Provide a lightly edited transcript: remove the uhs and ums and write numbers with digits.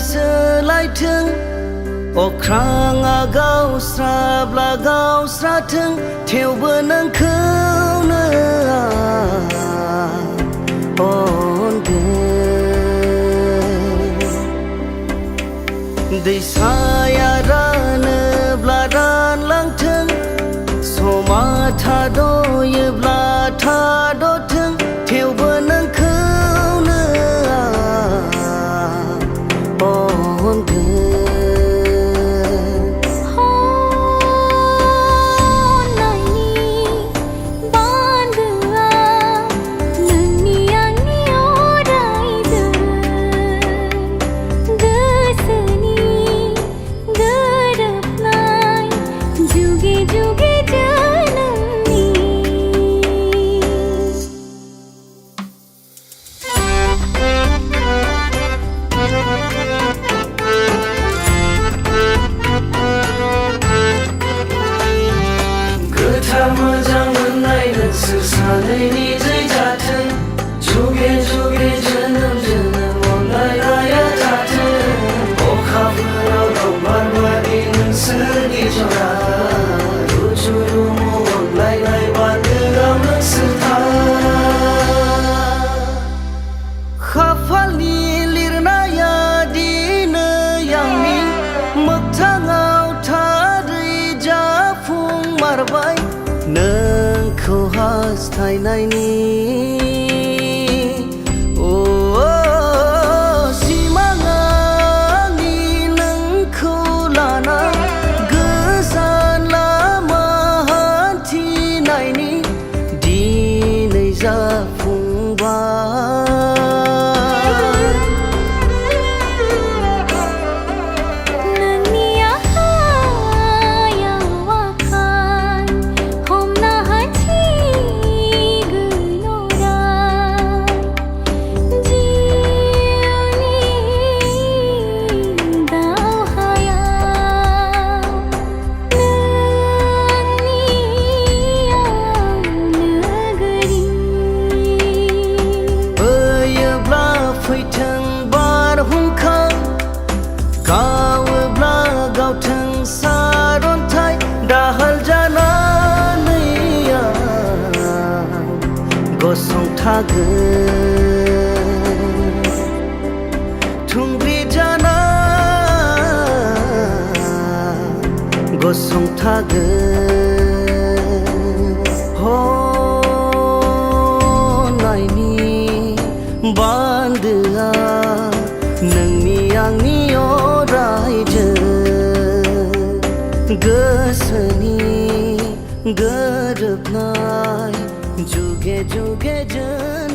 सोलायथों अख्राङा गावस्राब्ला गावस्राथों थेवबो नोंखौनो अनगोन दैसाया रानोब्ला रानलांथों समा थाद'योब्ला थाद'थों थेवबो नोंखौनो अनगोन मोजां मोननाय नोंसोर सानैनि जै जाथों जुगे जुगे जोनोम जोनोम अनलायनाया थाथों अखाफोराव दाउ बारबादि नोंसोरनि जरा रुजु रुमु अनलायनाय बान्दोआव नोंसोर था खाफालनि लिरनाया दिनै आंनि मोगथाङाव थारै जाफुंमारबाय नोंखौ हास्थायनायनि सिमाङा आंनि नोंखौ लाना गोजान लामा हान्थिनायनि दिनै जाफुंबाय फैथों बारहुंखा गावोब्ला गावथों सारन्थाइ दाहाल जानानै गसंथागोन थुंग्रि जाना गसंथागोन नायनि बान्दोआ नोंनि आंनि अरायजों गोसोनि गोरोबनाय जुगे जुगे जों